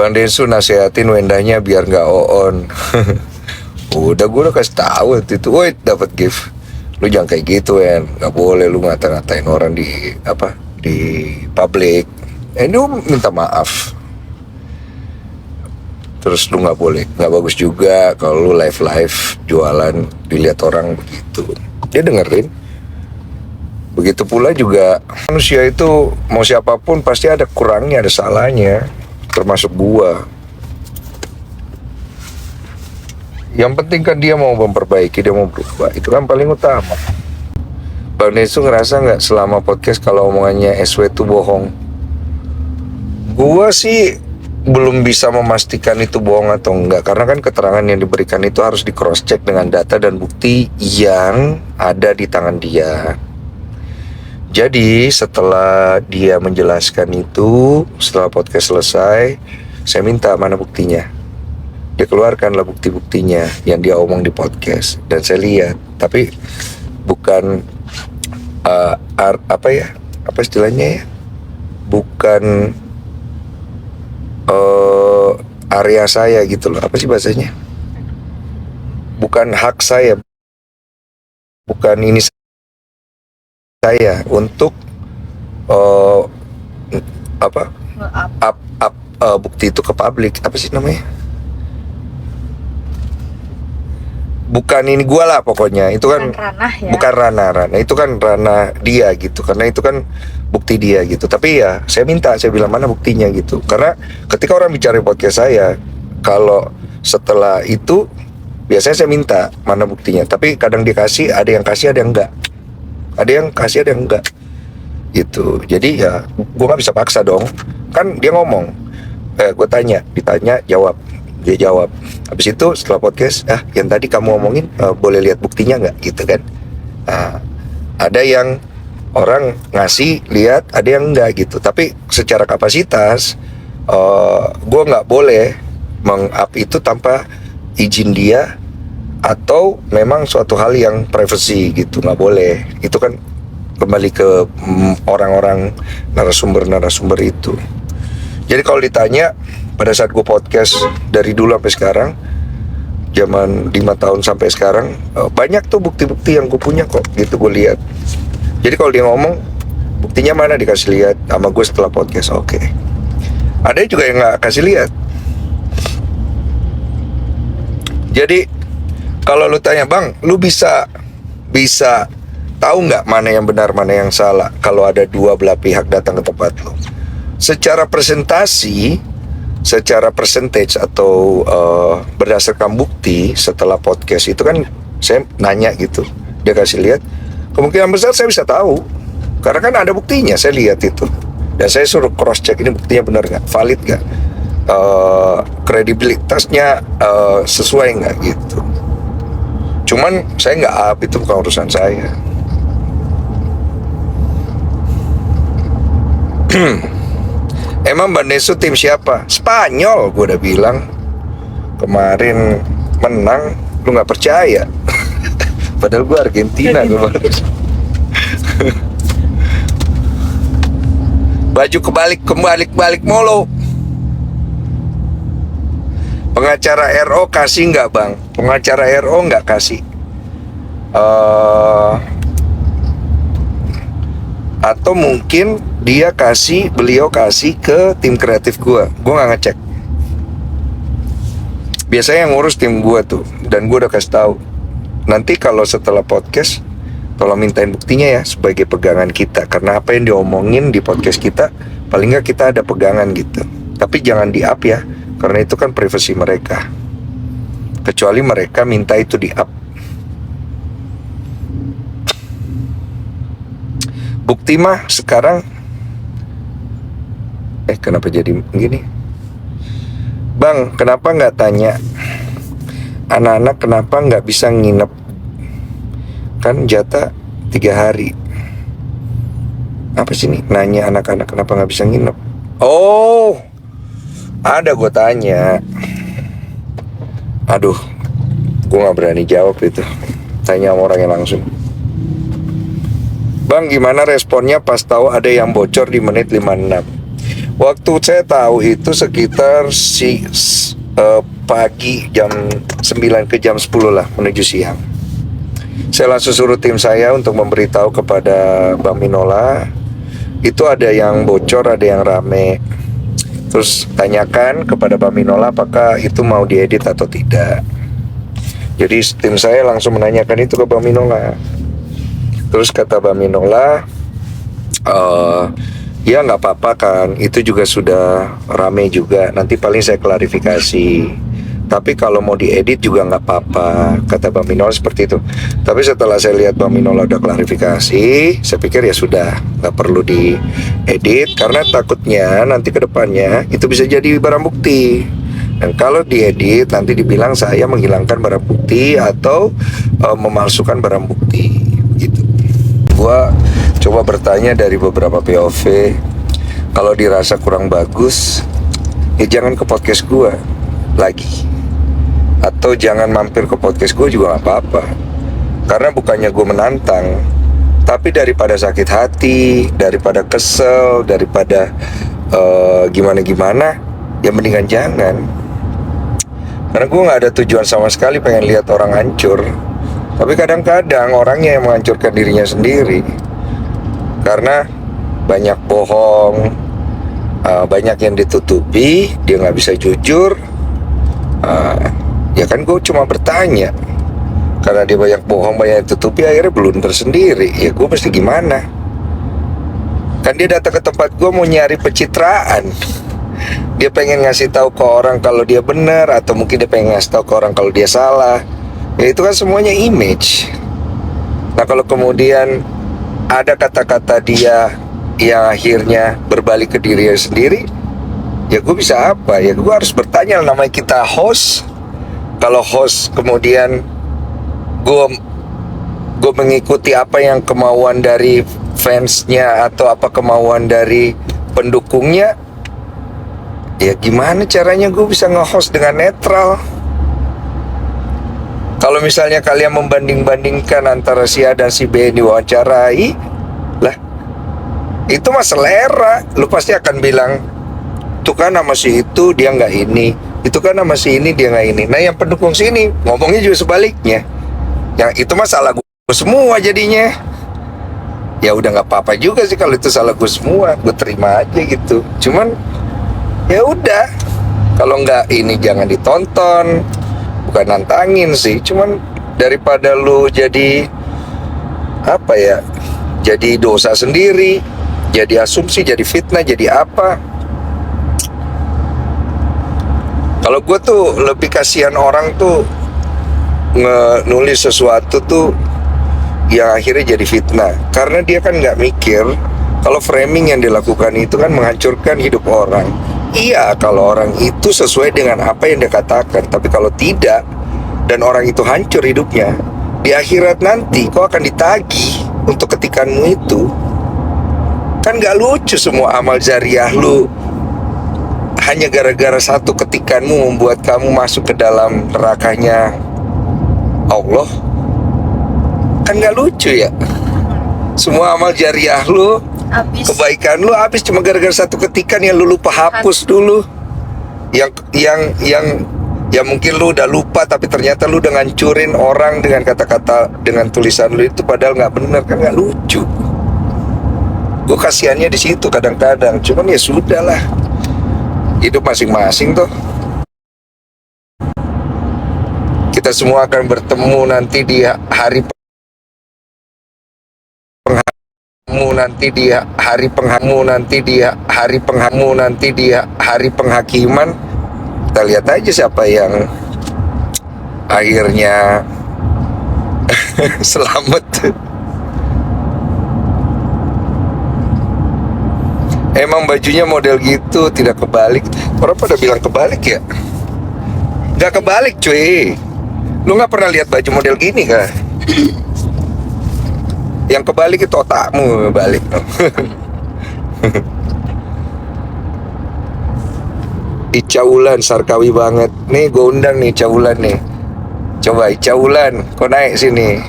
Bang Densu nasihatin Wendanya biar nggak on. Udah gue udah kasih tahu waktu itu, woi dapat gift. Lu jangan kayak gitu Wen, nggak boleh lu ngata-ngatain orang di di publik. Ini minta maaf. Terus lu nggak boleh, nggak bagus juga kalau lu live jualan dilihat orang begitu. Dia dengerin. Begitu pula juga manusia itu mau siapapun pasti ada kurangnya, ada salahnya, termasuk gua. Yang penting kan dia mau memperbaiki, dia mau berubah, itu kan paling utama. Bang Densu ngerasa nggak selama podcast kalau omongannya SW itu bohong? Gua sih belum bisa memastikan itu bohong atau enggak, karena kan keterangan yang diberikan itu harus di cross check dengan data dan bukti yang ada di tangan dia. Jadi setelah dia menjelaskan itu, setelah podcast selesai, saya minta mana buktinya. Dia keluarkanlah bukti-buktinya yang dia omong di podcast, dan saya lihat, tapi bukan apa istilahnya ya, bukan area saya gitu loh, apa sih bahasanya, bukan hak saya, bukan ini saya untuk bukti itu ke publik, apa sih namanya, bukan ini gua lah pokoknya, itu kan ranah, ya? Bukan ranah itu kan ranah dia gitu, karena itu kan bukti dia gitu. Tapi ya saya minta, saya bilang mana buktinya gitu, karena ketika orang bicara podcast saya, kalau setelah itu biasanya saya minta mana buktinya, tapi kadang dikasih, ada yang kasih, ada yang enggak, ada yang kasih, ada yang enggak gitu. Jadi ya gue nggak bisa paksa dong, kan dia ngomong, gue ditanya jawab, dia jawab. Habis itu setelah podcast, yang tadi kamu omongin boleh lihat buktinya nggak gitu kan. Ada yang orang ngasih lihat, ada yang enggak gitu. Tapi secara kapasitas gue nggak boleh meng-up itu tanpa izin dia, atau memang suatu hal yang privacy gitu, nggak boleh. Itu kan kembali ke orang-orang narasumber itu. Jadi kalau ditanya pada saat gue podcast dari dulu sampai sekarang, zaman 5 tahun sampai sekarang, banyak tuh bukti-bukti yang gue punya kok gitu, gue lihat. Jadi kalau dia ngomong buktinya mana, dikasih lihat sama gue setelah podcast, oke. Ada juga yang nggak kasih lihat. Jadi kalau lu tanya, Bang, lu bisa tahu nggak mana yang benar, mana yang salah kalau ada dua belah pihak datang ke tempat lu? Secara presentasi, secara percentage atau berdasarkan bukti setelah podcast itu kan saya nanya gitu, dia kasih lihat, kemungkinan besar saya bisa tahu karena kan ada buktinya, saya lihat itu dan saya suruh cross check, ini buktinya benar nggak, valid nggak, kredibilitasnya sesuai nggak gitu. Cuman saya nggak up, itu bukan urusan saya. Emang Bang Densu tim siapa? Spanyol, gue udah bilang. Kemarin menang, lu nggak percaya. Padahal gue Argentina kemarin. Baju kebalik mulu. Pengacara RO kasih nggak, Bang? Pengacara RO nggak kasih. Atau mungkin beliau kasih ke tim kreatif gue nggak ngecek. Biasanya yang ngurus tim gue tuh, dan gue udah kasih tahu. Nanti kalau setelah podcast, tolong mintain buktinya ya sebagai pegangan kita, karena apa yang diomongin di podcast kita, paling nggak kita ada pegangan gitu. Tapi jangan di-up ya, karena itu kan privasi mereka. Kecuali mereka minta itu di-up. Bukti mah sekarang kenapa jadi gini? Bang, kenapa nggak tanya anak-anak kenapa nggak bisa nginep? Kan jatah 3 hari. Apa sih nih? Nanya anak-anak kenapa nggak bisa nginep? Oh, ada, gue tanya. Aduh, gue nggak berani jawab itu. Tanya sama orangnya langsung. Bang, gimana responnya pas tahu ada yang bocor di menit 56? Waktu saya tahu itu sekitar pagi jam 9 ke jam 10 lah, menuju siang. Saya langsung suruh tim saya untuk memberitahu kepada Bang Minola, itu ada yang bocor, ada yang rame. Terus tanyakan kepada Bang Minola apakah itu mau diedit atau tidak. Jadi tim saya langsung menanyakan itu ke Bang Minola. Terus kata Bang Minola, ya nggak apa-apa kan, itu juga sudah rame juga, nanti paling saya klarifikasi. Tapi kalau mau diedit juga nggak apa-apa, kata Bang Minola seperti itu. Tapi setelah saya lihat Bang Minola udah klarifikasi, saya pikir ya sudah, nggak perlu diedit, karena takutnya nanti ke depannya itu bisa jadi barang bukti. Dan kalau diedit nanti dibilang saya menghilangkan barang bukti atau memalsukan barang bukti, gitu. Gua coba bertanya dari beberapa POV, kalau dirasa kurang bagus, ya jangan ke podcast gua lagi, atau jangan mampir ke podcast gue juga gak apa-apa. Karena bukannya gue menantang, tapi daripada sakit hati, daripada kesel, daripada gimana-gimana, ya mendingan jangan. Karena gue gak ada tujuan sama sekali pengen lihat orang hancur. Tapi kadang-kadang orangnya yang menghancurkan dirinya sendiri, karena banyak bohong, banyak yang ditutupi, dia gak bisa jujur. Ya kan gue cuma bertanya, karena dia banyak bohong, banyak tutupi, akhirnya blunder sendiri. Ya gue mesti gimana? Kan dia datang ke tempat gue mau nyari pencitraan. Dia pengen ngasih tahu ke orang kalau dia benar, atau mungkin dia pengen ngasih tahu ke orang kalau dia salah. Ya itu kan semuanya image. Nah kalau kemudian ada kata-kata dia yang akhirnya berbalik ke dirinya sendiri, ya gue bisa apa? Ya gue harus bertanya, namanya kita host. Kalau host kemudian gue mengikuti apa yang kemauan dari fansnya atau apa kemauan dari pendukungnya, ya gimana caranya gue bisa nge-host dengan netral? Kalau misalnya kalian membanding-bandingkan antara si A dan si B yang diwawancarai, lah itu mah selera. Lu pasti akan bilang, itu kan nama si itu dia nggak ini, itu kan nama si ini dia nggak ini. Nah yang pendukung sini ngomongnya juga sebaliknya, yang itu mah salah gue semua jadinya. Ya udah nggak apa-apa juga sih kalau itu salah gue semua, gue terima aja gitu. Cuman ya udah, kalau nggak ini jangan ditonton. Bukan nantangin sih, cuman daripada lu jadi apa ya, jadi dosa sendiri, jadi asumsi, jadi fitnah, jadi apa. Kalau gue tuh lebih kasihan orang tuh nulis sesuatu tuh yang akhirnya jadi fitnah, karena dia kan nggak mikir kalau framing yang dilakukan itu kan menghancurkan hidup orang. Iya, kalau orang itu sesuai dengan apa yang dia katakan. Tapi kalau tidak, dan orang itu hancur hidupnya, di akhirat nanti kau akan ditagih untuk ketikanmu itu. Kan gak lucu semua amal jariah lu hanya gara-gara satu ketikanmu membuat kamu masuk ke dalam nerakanya Allah. Kan gak lucu ya. Semua amal jariah lu, kebaikan lu habis cuma gara-gara satu ketikan yang lu lupa hapus dulu. Yang mungkin lu udah lupa, tapi ternyata lu udah ngancurin orang dengan kata-kata, dengan tulisan lu itu, padahal nggak benar. Kan nggak lucu. Gue kasihannya di situ kadang-kadang. Cuman ya sudahlah, hidup masing-masing tuh. Kita semua akan bertemu nanti di hari penghakiman. Kita lihat aja siapa yang akhirnya selamat. Emang bajunya model gitu, tidak kebalik. Orang pada bilang kebalik ya? Gak kebalik cuy. Lu gak pernah lihat baju model gini kah? Yang kebalik itu otakmu balik. Ica Wulan, Sarkawi banget. Nih gue undang nih Ica Wulan nih. Coba Ica Wulan, kau naik sini.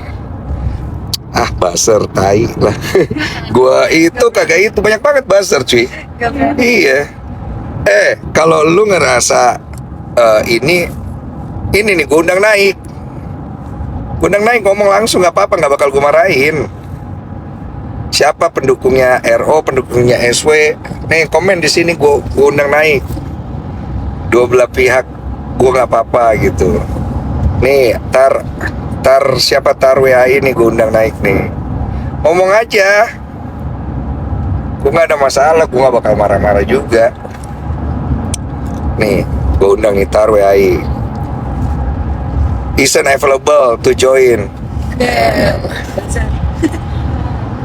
Ah, buzzer tai lah. Gua itu kagak itu banyak banget buzzer cuy. Iya. Kalau lu ngerasa ini nih gua undang naik. Ngomong langsung, nggak apa-apa, nggak bakal gue marahin. Siapa pendukungnya RO, pendukungnya SW, nih komen di sini, gue undang naik. Dua belah pihak, gue nggak apa-apa gitu. Nih, tar siapa tar WA ini gue undang naik nih. Ngomong aja, gue nggak ada masalah, gue nggak bakal marah-marah juga. Nih, gue undang tar WA. Isn't available to join.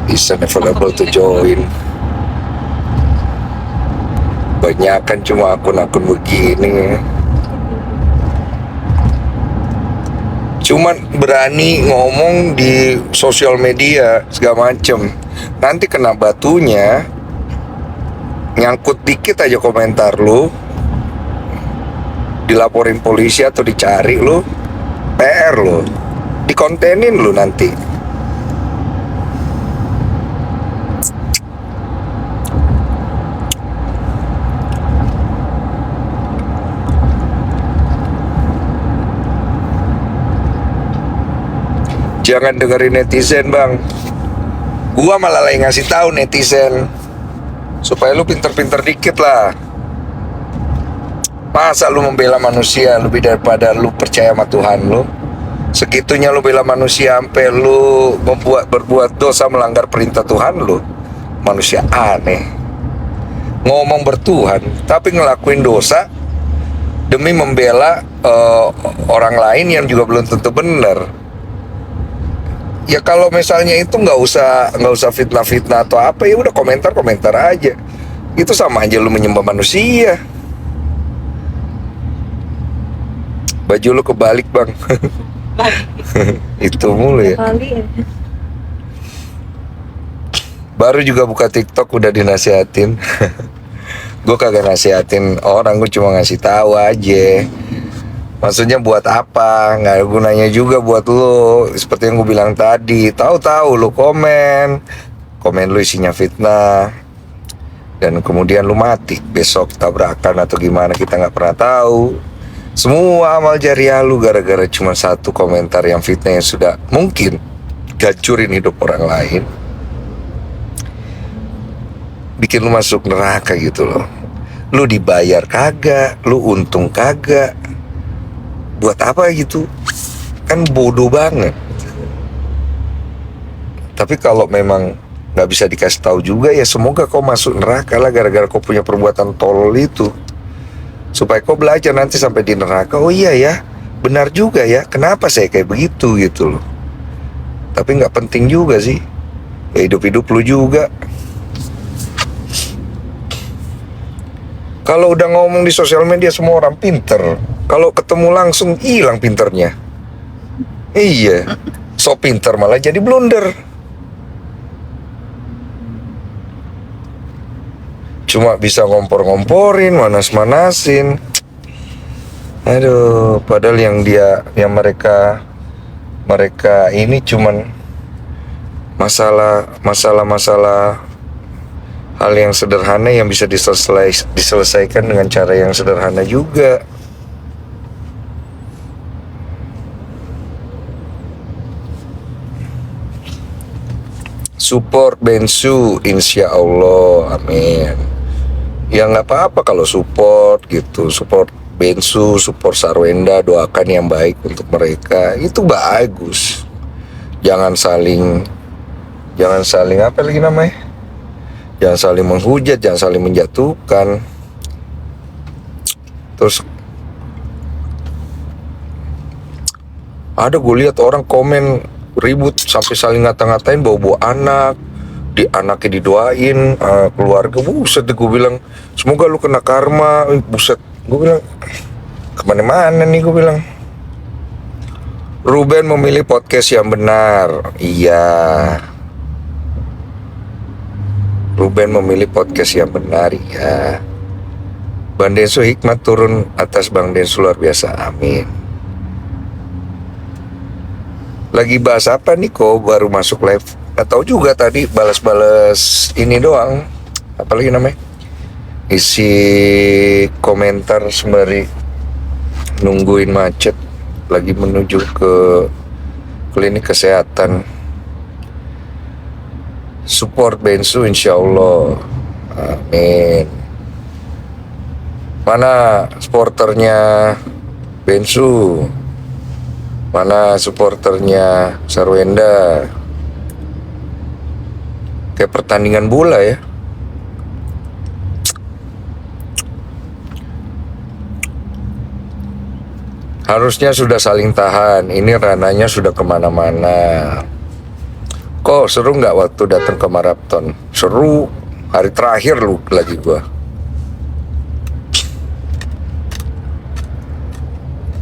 Isn't available to join. Banyakan cuma akun-akun begini. Cuman berani ngomong di sosial media segala macem. Nanti kena batunya, nyangkut dikit aja komentar lu, dilaporin polisi atau dicari lu, PR lo, dikontenin lo nanti. Jangan dengerin netizen bang. Gua malah lagi ngasih tahu netizen supaya lu pinter-pinter dikit lah. Masa lu membela manusia lebih daripada lu percaya sama Tuhan lu? Segitunya lu bela manusia sampai lu berbuat dosa melanggar perintah Tuhan lu. Manusia aneh. Ngomong bertuhan tapi ngelakuin dosa demi membela orang lain yang juga belum tentu benar. Ya kalau misalnya itu nggak usah fitnah atau apa, ya udah komentar aja. Itu sama aja lu menyembah manusia. Baju lu kebalik bang. Itu mulu ya. Baru juga buka TikTok udah dinasihatin. Gue kagak nasihatin orang, gue cuma ngasih tahu aja. Maksudnya buat apa? Nggak ada gunanya juga buat lu. Seperti yang gue bilang tadi, tahu-tahu lu komen lu isinya fitnah, dan kemudian lu mati besok tabrakan atau gimana, kita nggak pernah tahu. Semua amal jariah lu gara-gara cuma satu komentar yang fitnah yang sudah mungkin gancurin hidup orang lain, bikin lu masuk neraka gitu loh. Lu dibayar kagak, lu untung kagak, buat apa gitu? Kan bodoh banget. Tapi kalau memang nggak bisa dikasih tahu juga, ya semoga kau masuk neraka lah gara-gara kau punya perbuatan tolol itu. Supaya kau belajar nanti sampai di neraka, oh iya ya, benar juga ya, kenapa saya kayak begitu gitu loh. Tapi nggak penting juga sih, ya hidup-hidup lu juga. Kalau udah ngomong di sosial media semua orang pinter, kalau ketemu langsung hilang pinternya. Iya, so pinter malah jadi blunder. Cuma bisa ngompor-ngomporin, manas-manasin. Aduh, padahal yang mereka ini cuman masalah hal yang sederhana yang bisa diselesaikan dengan cara yang sederhana juga. Support Bensu, insya Allah, amin. Ya nggak apa-apa kalau support gitu, support Bensu, support Sarwenda, doakan yang baik untuk mereka, itu bagus. Jangan saling apa lagi namanya? Jangan saling menghujat, jangan saling menjatuhkan. Terus ada gue lihat orang komen ribut sampai saling ngata-ngatain, bawa anak, anaknya didoain, keluarga, buset deh, gue bilang semoga lu kena karma, buset, gue bilang kemana-mana nih, gue bilang. Ruben memilih podcast yang benar, iya. Ruben memilih podcast yang benar, ya. Bang Densu hikmat turun atas Bang Densu luar biasa, amin. Lagi bahas apa nih kok baru masuk live? Gak tahu juga tadi balas-balas ini doang. Apalagi namanya? Isi komentar sembari nungguin macet lagi menuju ke klinik kesehatan. Support Bensu insyaallah. Amin. Mana supporternya Bensu? Mana supporternya Sarwenda? Kayak pertandingan bola ya. Harusnya sudah saling tahan. Ini rananya sudah kemana-mana. Kok seru nggak waktu datang ke maraton? Seru. Hari terakhir lu lagi gua.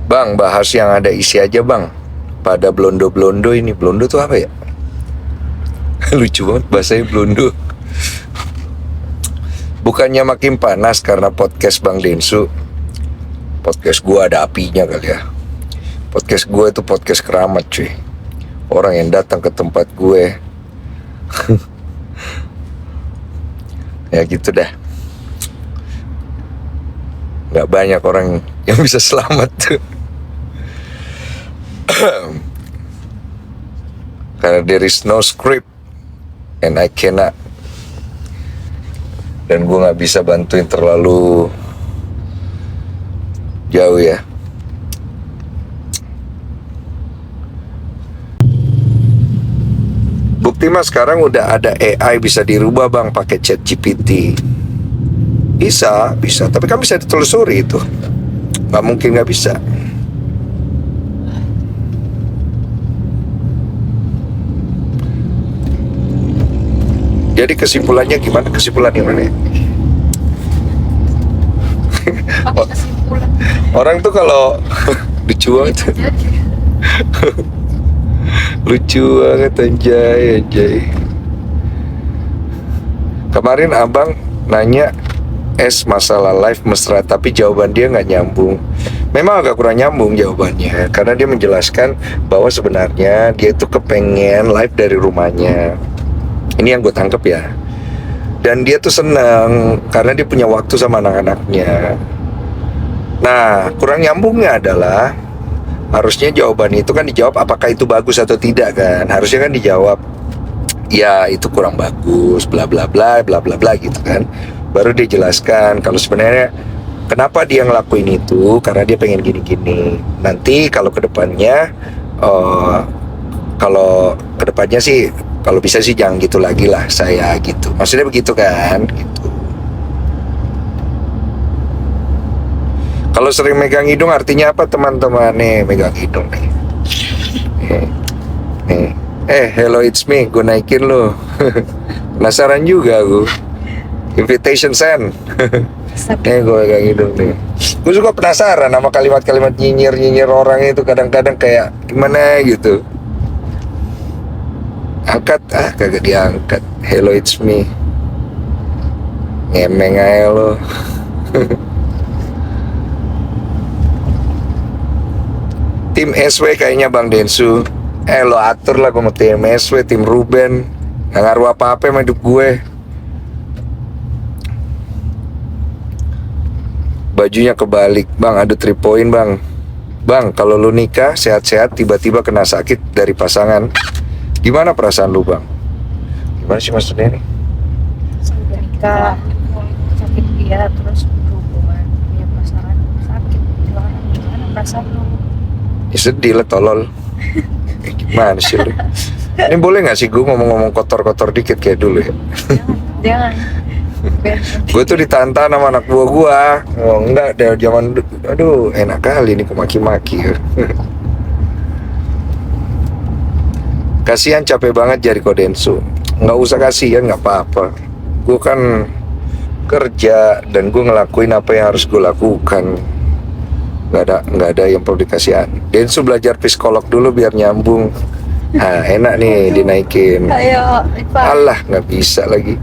Bang, bahas yang ada isi aja bang. Pada blondo-blondo ini. Blondo tuh apa ya? Lucu banget bahasanya blondo. Bukannya makin panas karena podcast Bang Densu. Podcast gua ada apinya kali ya. Podcast gue itu podcast keramat cuy. Orang yang datang ke tempat gue ya gitu dah. Gak banyak orang yang bisa selamat tuh. Karena there is no script and I cannot. Dan gue gak bisa bantuin terlalu jauh ya. Bukti mas sekarang udah ada AI bisa dirubah bang pakai ChatGPT. Bisa, tapi kan bisa ditelusuri itu. Gak mungkin gak bisa. Jadi kesimpulannya gimana? Kesimpulannya mana? Orang tuh kalau lucu banget. Lucu banget anjay. Kemarin abang nanya masalah live mesra, tapi jawaban dia nggak nyambung. Memang agak kurang nyambung jawabannya, karena dia menjelaskan bahwa sebenarnya dia itu kepengen live dari rumahnya. Ini yang gue tangkep ya. Dan dia tuh senang karena dia punya waktu sama anak-anaknya. Nah, kurang nyambungnya adalah harusnya jawaban itu kan dijawab apakah itu bagus atau tidak kan. Harusnya kan dijawab ya itu kurang bagus, bla bla bla bla bla bla gitu kan. Baru dia jelaskan kalau sebenarnya kenapa dia ngelakuin itu karena dia pengen gini-gini. Nanti kalau kedepannya sih kalau bisa sih jangan gitu lagi lah saya gitu. Maksudnya begitu kan gitu. Kalau sering megang hidung artinya apa teman-teman? Nih megang hidung nih. Hello it's me, gue naikin lo. Penasaran juga gue. Invitation send. Nih gue megang hidung nih. Gue suka penasaran sama kalimat-kalimat nyinyir orang itu kadang-kadang kayak gimana gitu. Angkat, kagak diangkat. Hello it's me. Ngemeng aja lo. Tim SW kayaknya Bang Densu. Lo atur lah gue mau tim SW, tim Ruben. Gak ngaruh apa-apa sama hidup gue. Bajunya kebalik. Bang ada 3 point bang. Bang kalau lu nikah sehat-sehat tiba-tiba kena sakit dari pasangan, gimana perasaan lu bang? Gimana sih maksudnya nih? Sudah nikah sakit dia terus berhubungan punya pasangan sakit, gimana perasaan lu? Ya sedih lah tolol. Gimana sih lu? Ini boleh gak sih gue ngomong-ngomong kotor-kotor dikit kayak dulu ya? Jangan. Gue tuh ditantang sama anak buah gue. Oh enggak, dari zaman aduh enak kali nih gue maki-maki. Kasihan capek banget jadi Kodensu. Nggak usah kasihan, nggak apa-apa. Gue kan kerja dan gue ngelakuin apa yang harus gue lakukan. Nggak ada yang perlu dikasihan. Densu belajar psikolog dulu biar nyambung. Nah enak nih dinaikin. Ayo, Alah nggak bisa lagi.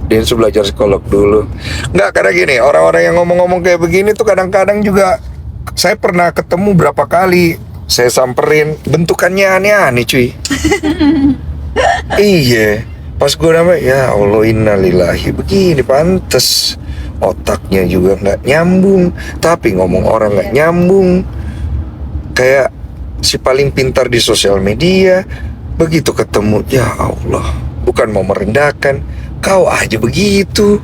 Densu belajar psikolog dulu. Nggak, karena gini, orang-orang yang ngomong-ngomong kayak begini tuh kadang-kadang juga saya pernah ketemu berapa kali saya samperin, bentukannya aneh-aneh cuy. Iya, pas gue nambah, ya Allah innalillahi, begini pantes otaknya juga nggak nyambung, tapi ngomong orang nggak nyambung. Kayak si paling pintar di sosial media, begitu ketemu, ya Allah, bukan mau merendahkan, kau aja begitu.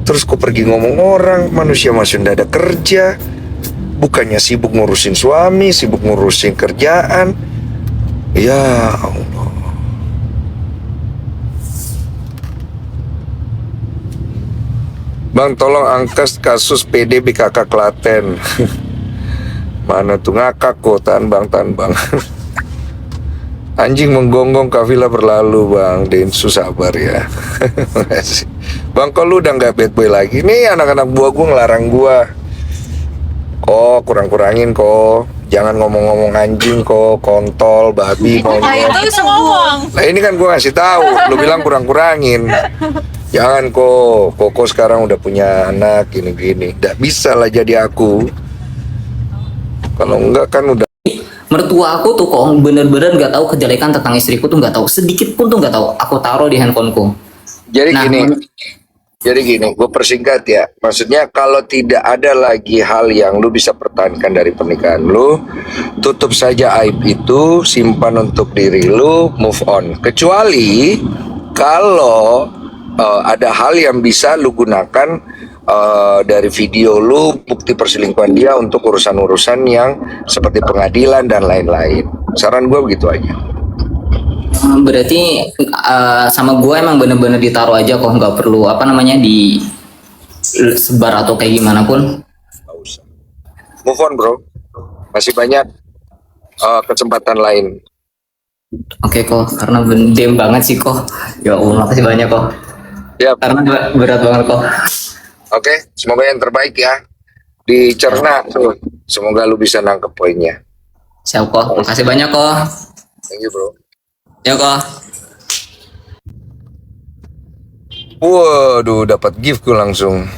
Terus kau pergi ngomong orang, manusia masih nggak ada kerja, bukannya sibuk ngurusin suami, sibuk ngurusin kerjaan. Ya Allah. Bang, tolong angkat kasus PD BKK Klaten. Mana tuh ngakak kok, tahan bang. Anjing menggonggong kafilah berlalu bang. Densu sabar ya. Makasih. Bang, kok lu udah nggak bad boy lagi? Nih anak-anak buah gue ngelarang gue. Kok kurang-kurangin kok. Jangan ngomong-ngomong anjing kok, kontol, babi, monyet. Itu bisa ngomong. Nah ini kan gue ngasih tahu, lu bilang kurang-kurangin. Jangan kok, Koko sekarang udah punya anak gini-gini. Nggak bisa lah jadi aku. Kalau enggak kan udah. Mertua aku tuh kok bener-bener nggak tahu kejelekan tentang istriku tuh nggak tahu, sedikit pun tuh nggak tahu. Aku taruh di handphoneku. Jadi Nah, gini, gue persingkat ya. Maksudnya kalau tidak ada lagi hal yang lu bisa pertahankan dari pernikahan lu, tutup saja aib itu, simpan untuk diri lu, move on. Kecuali kalau ada hal yang bisa lu gunakan dari video lu, bukti perselingkuhan dia untuk urusan-urusan yang seperti pengadilan dan lain-lain. Saran gue begitu aja. berarti sama gue emang bener-bener ditaruh aja kok, nggak perlu apa namanya di sebar atau kayak gimana pun. Nggak usah. Move on bro. Masih banyak kesempatan lain. Oke kok, karena dem banget sih kok. Ya Allah, makasih banyak kok. Ya. Karena berat banget kok. Oke, semoga yang terbaik ya. Dicerna tuh. Semoga lu bisa nangkep poinnya. Siap kok, makasih banyak kok. Thank you bro. Ya kok. Waduh, dapat gift gue langsung.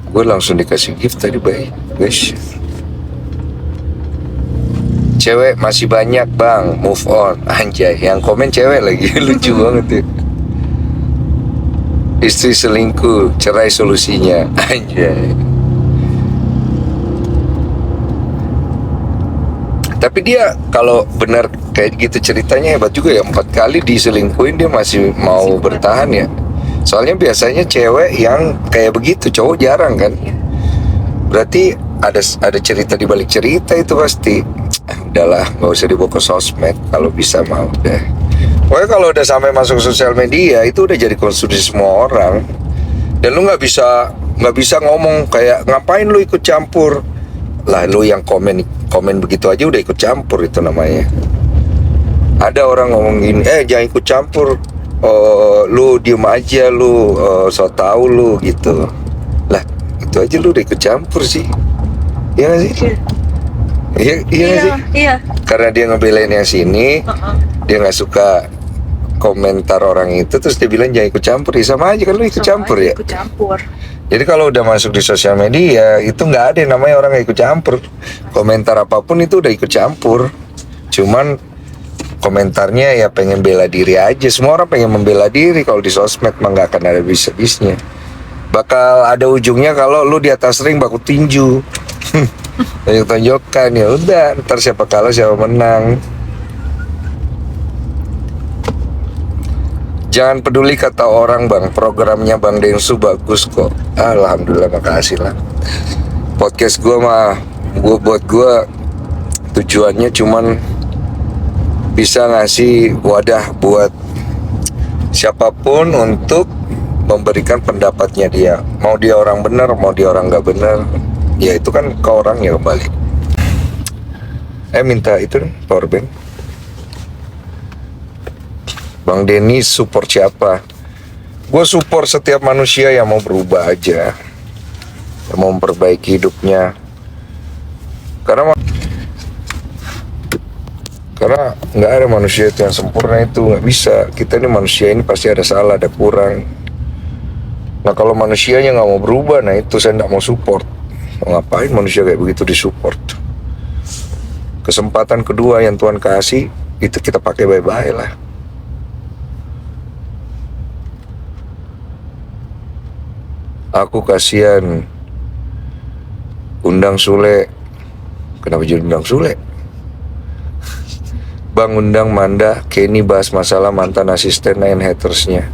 Gue langsung dikasih gift tadi, baik, guys. Cewek masih banyak bang, move on. Anjay, yang komen cewek lagi. Lucu banget ya. Istri selingkuh, cerai solusinya. Anjay. Tapi dia kalau benar kayak gitu ceritanya hebat juga ya. 4 kali diselingkuhin dia masih mau bertahan ya. Soalnya biasanya cewek yang kayak begitu, cowok jarang kan. Berarti ada cerita di balik cerita itu pasti. Udahlah, nggak usah dibawa ke sosmed. Kalau bisa mau deh. Pokoknya kalau udah sampai masuk sosial media itu udah jadi konsumsi semua orang. Dan lu nggak bisa ngomong kayak ngapain lu ikut campur. Lah lu yang komen begitu aja udah ikut campur, itu namanya. Ada orang ngomong gini, jangan ikut campur, lu diem aja lu, so tau lu gitu. Lah itu aja lu udah ikut campur sih. Iya gak sih? Iya gak sih? Iya. Karena dia ngebelain yang sini, dia nggak suka komentar orang itu, terus dia bilang jangan ikut campur. Ya sama aja kan lu ikut campur ya. Ikut campur. Jadi kalau udah masuk di sosial media itu nggak ada yang namanya orang yang ikut campur. Komentar apapun itu udah ikut campur. Cuman komentarnya ya pengen bela diri aja. Semua orang pengen membela diri. Kalau di sosmed mah nggak akan ada bis-bisnya. Bakal ada ujungnya kalau lu di atas ring baku tinju. Tonjok-tonjokan, ya udah. Ntar siapa kalah siapa menang. Jangan peduli kata orang bang, programnya Bang Densu bagus kok. Alhamdulillah, makasih lah. Podcast gue mah, buat gue tujuannya cuman bisa ngasih wadah buat siapapun untuk memberikan pendapatnya dia. Mau dia orang benar, mau dia orang nggak benar, ya itu kan ke orangnya kembali. Minta itu powerbank. Bang Denny support siapa? Gue support setiap manusia yang mau berubah aja, yang mau memperbaiki hidupnya. Karena Karena nggak ada manusia itu yang sempurna, itu nggak bisa. Kita ini manusia ini pasti ada salah, ada kurang. Nah kalau manusianya nggak mau berubah, nah itu saya nggak mau support. Mau ngapain manusia kayak begitu disupport? Kesempatan kedua yang Tuhan kasih itu kita pakai baik-baik lah. Aku kasihan undang Sule. Kenapa jadi undang Sule? Bang undang Manda, Kenny bahas masalah mantan asisten Nine hatersnya.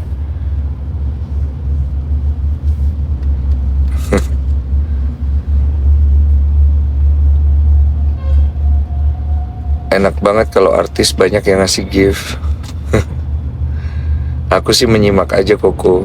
Enak banget kalau artis banyak yang ngasih gift. Aku sih menyimak aja Koko.